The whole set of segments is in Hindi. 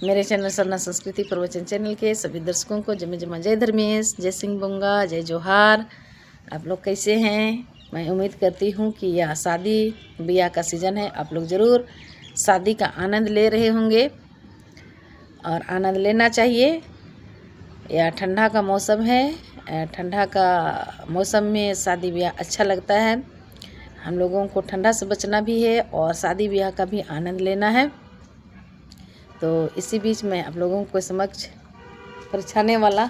मेरे चैनल सरना संस्कृति प्रवचन चैनल के सभी दर्शकों को जय जमा जय धर्मेश, जय सिंह बुंगा, जय जोहार। आप लोग कैसे हैं? मैं उम्मीद करती हूँ कि यह शादी ब्याह का सीज़न है। आप लोग ज़रूर शादी का आनंद ले रहे होंगे और आनंद लेना चाहिए। यह ठंडा का मौसम है। ठंडा का मौसम में शादी ब्याह अच्छा लगता है। हम लोगों को ठंडा से बचना भी है और शादी ब्याह का भी आनंद लेना है। तो इसी बीच मैं आप लोगों को समक्ष परछाने वाला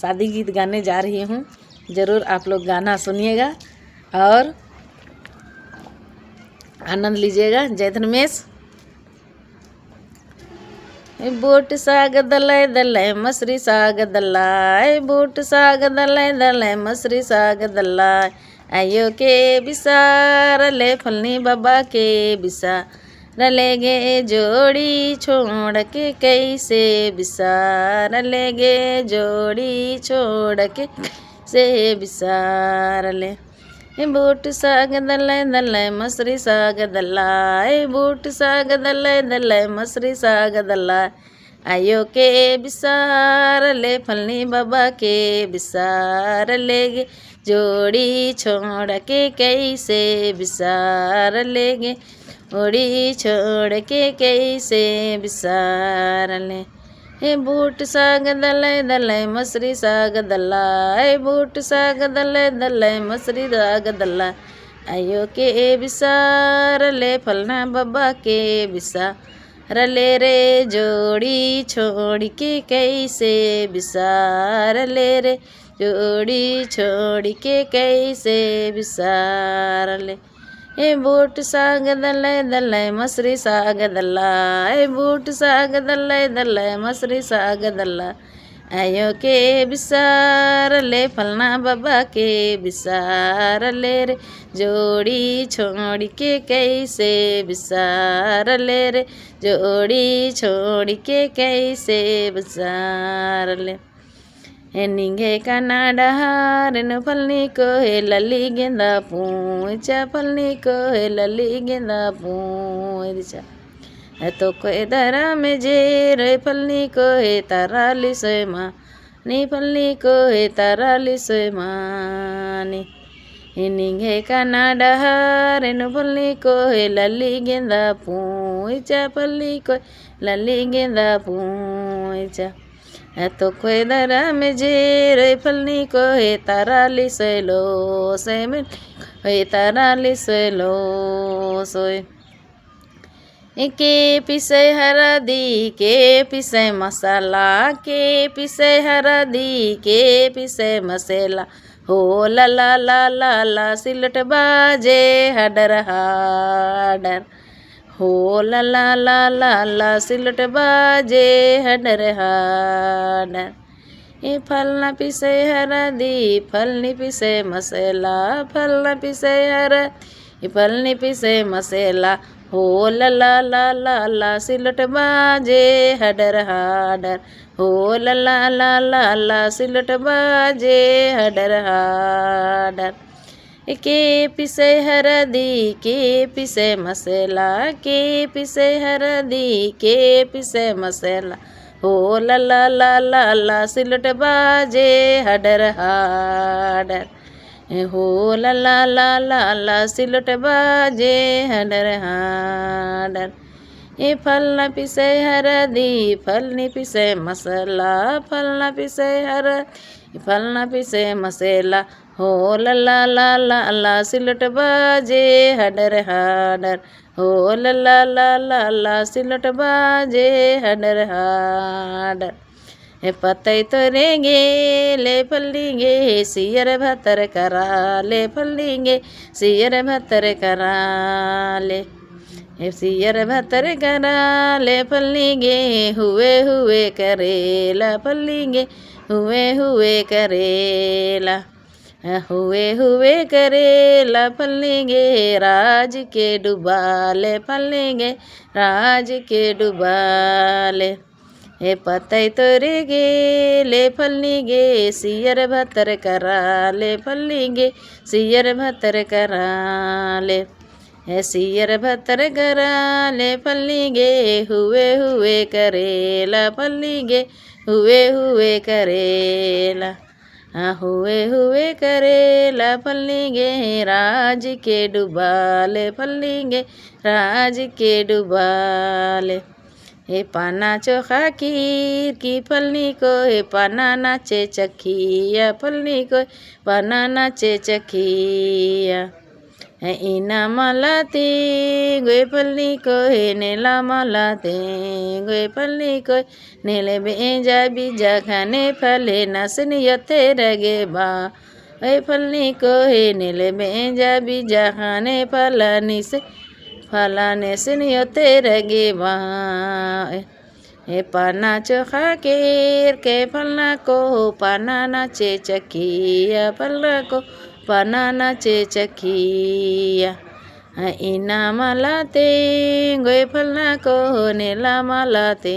शादी गीत गाने जा रही हूँ। ज़रूर आप लोग गाना सुनिएगा और आनंद लीजिएगा। जय धर्मेश। बूट साग दलय दलय मसरी साग दलाय, बूट साग दलय दलय मसरी साग दलाय, आयो के बिसार ले फलनी बाबा के बिसा रलेगे जोड़ी छोड़ के कैसे बिसार लेगे जोड़ी छोड़ के से बिसार ले। बूट साग दलय दलय मसरी साग दलाय, बूट साग दलय दलय मसरी साग दलाय, आयो के बिसार ले फलनी बाबा के बिसार लेगे जोड़ी छोड़ के कैसे बिसार लेगे जोड़ी छोड़ के कैसे बिसार ले। बूट साग दलय दलय मसरी साग दलाय, बूट साग दलय दलय मसरी साग दलाय, आयो के बिसार ले फलना बाबा के बिसार ले रे जोड़ी छोड़ के कैसे बिसार ले रे जोड़ी छोड़ के कैसे बिसार ले। बूट साग दलय दलय मसरी साग दलाय, बूट साग दलय दलय मसरी साग दलाय, आयो के बिसार ले फलना बाबा के बिसार ले रे जोड़ी छोड़ के कैसे बिसार ले रे जोड़ी छोड़ के कैसे बिसार ले। निंगे काना डहार न फलनी को है लली गेंदा पूचा, फलनी को है लली गेंदा पूचा, तो कोई दरा में जेर फलनी को है ताराली सोय माँ नी, फलनी को है ताराली सोय मानी। निंगे काना डहार न फलनी को है लली गेंदा पूचा, फलनी को लली गेंदा पूचा, तो कोई दरा में जेर फलनी को है ताराली सोयलो सोय में है ताराली सोयलो सोय। के पिसे हरदी के पिसे मसाला, के पिसे हरदी के पिसे मसाला, हो ला ला ला ला ला सिलट बाजे हडर हाडर, हो ला ला ला ला ला सिलट बाजे हडर हाडर। फलना पिसे हरदी फलनी पिसे मसाला, फलना पिसे हरदी फलनी पिसे मसाला, हो ला ला ला ला ला सिलट बाजे हडर हाडर, हो ला ला ला ला ला सिलट बाजे हडर हाडर। के पिसे हरदी के पिसे मसाला, के पिसे हरदी के पिसे मसाला, हो ला ला ला ला ला सिलट बाजे हडर हाडर, हो ला ला ला ला ला सिलट बाजे हडर हाडर। फलना पिसे हरदी फलनी पिसे मसाला, फलना पिसे हरदी फलना पिसे मसाला, हो ला ला ला ला ला सिलट बाजे हडर हाडर, हो ला ला ला ला ला सिलट बाजे हडर हाडर। पतई तोरेंगे ले फलेंगे सियर भतर करा ले फलेंगे सियर भतर करा ले, सियर भतर करा ले फलेंगे हुए हुए करेला फलेंगे हुए हुए करेला, हुए हुए करेला फलेंगे राज के डुबाले फलेंगे राज के डुबाले। पतई तोरे गे ले फलेंगे सियर भतर करा ले फलेंगे सियर भतर करा ले, सियर भतर गराले फल्ली गे हुए हुए करेला फल्ली गे हुए हुए करेला हुए हुए करेला फल्ली गे राज के डुबाले फल्ली गे राज के डुबाले हे पाना चोखा की फलनी को हे पाना नाचे चखिया फलनी को पाना नाचे चखिया है इना मलाते गोए फलनी को हे नेला मलाते गोए फलनी को नेले बेजा बीजा खाने फले नसन यथे रगे बा हे फलनी को हे नेले बेजा बीजा खाने फलानी से फलाने से नियते रगे बा हे पाना चोखा के फलना को पाना नाचे चकिया फलना को पाना नाचे चकिया इना मलाते गोए फलना को नेला मलाते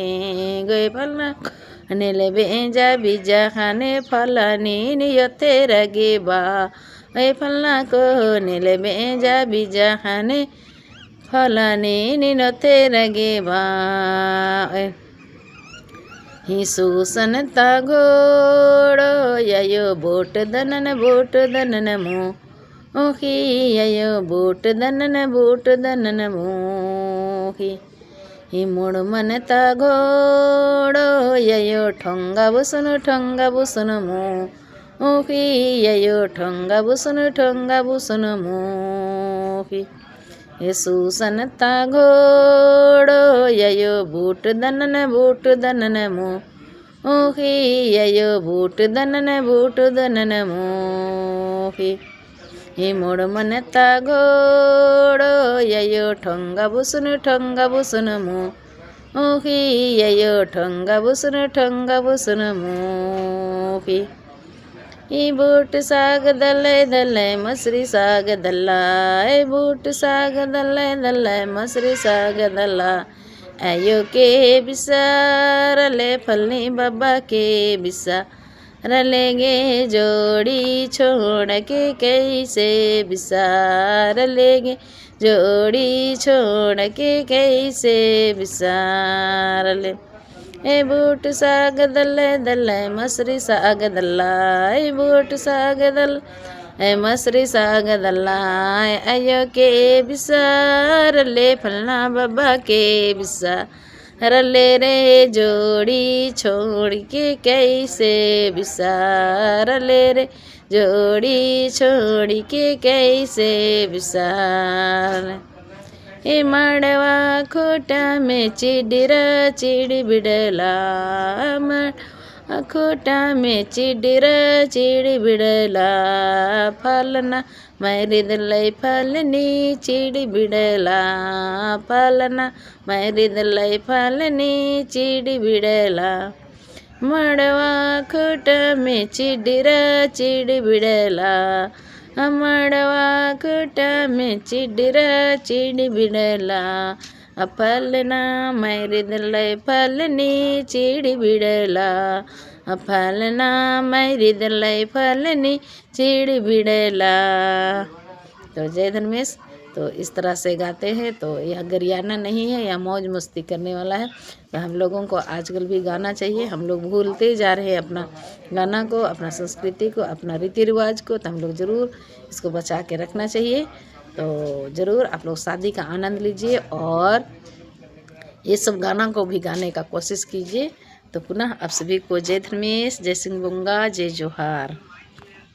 गोए फलना को नेले बेजा बीजा खाने फलानी नियते रगे बा हे फलना को नेले बेजा बीजा खाने फलाने निनते रगे बा ही सूसनता घोड़ो ययो बोट दनन मोही ययो बोट दनन मोही ही मुड़ मनता घोड़ो ययो ठोंगा बुसन मोही ययो ठोंगा बुसन मोही हे सूसनता घोड़ो ययो बूट दनन मोही ययो बूट दनन मोही हे मोड़ मनता घोड़ो ययो ठोंगा बुसन मोही ययो ठोंगा बुसन मोही ई बूट साग दले मसरी साग दल्ला बूट साग दले मसरी साग दल्ला आयो के बिसार ले फलनी बाबा के बिसार लेगे जोड़ी छोड़ के कैसे बिसार लेगे जोड़ी छोड़ के कैसे बिसार ले ए बूट साग दले मसरी साग दल्ला बूट साग दल मसरी साग दल्ला आयो के बिसार ले फलना बाबा के बिसार ले रे जोड़ी छोड़ के कैसे बिसार ले रे जोड़ी छोड़ के कैसे बिसार हे माड़वा खोटा में चिड़ बिड़ला खोटा में चिड़ बिड़ला फलना मैरी दलाई फलनी चिड़ बिड़ला फलना मैरी दलाई फलनी चिड़ बिड़ला मड़वा खोटा में चिड़ बिड़ला मड़वा खोटा में चिड़ बिड़ला फलना मैरी दलाई फलनी चिड़ बिड़ला फलना मैरी दलाई फलनी चिड़ बिड़ला। तो जय धर्मेश। तो इस तरह से गाते हैं। तो यह गरियाना नहीं है, यह मौज मस्ती करने वाला है। तो हम लोगों को आजकल भी गाना चाहिए। हम लोग भूलते जा रहे हैं अपना गाना को, अपना संस्कृति को, अपना रीति रिवाज को। तो हम लोग ज़रूर इसको बचा के रखना चाहिए। तो ज़रूर आप लोग शादी का आनंद लीजिए और ये सब गाना को भी गाने का कोशिश कीजिए। तो पुनः आप सभी को जय धर्मेश, जय सिंह बुंगा, जय जोहार।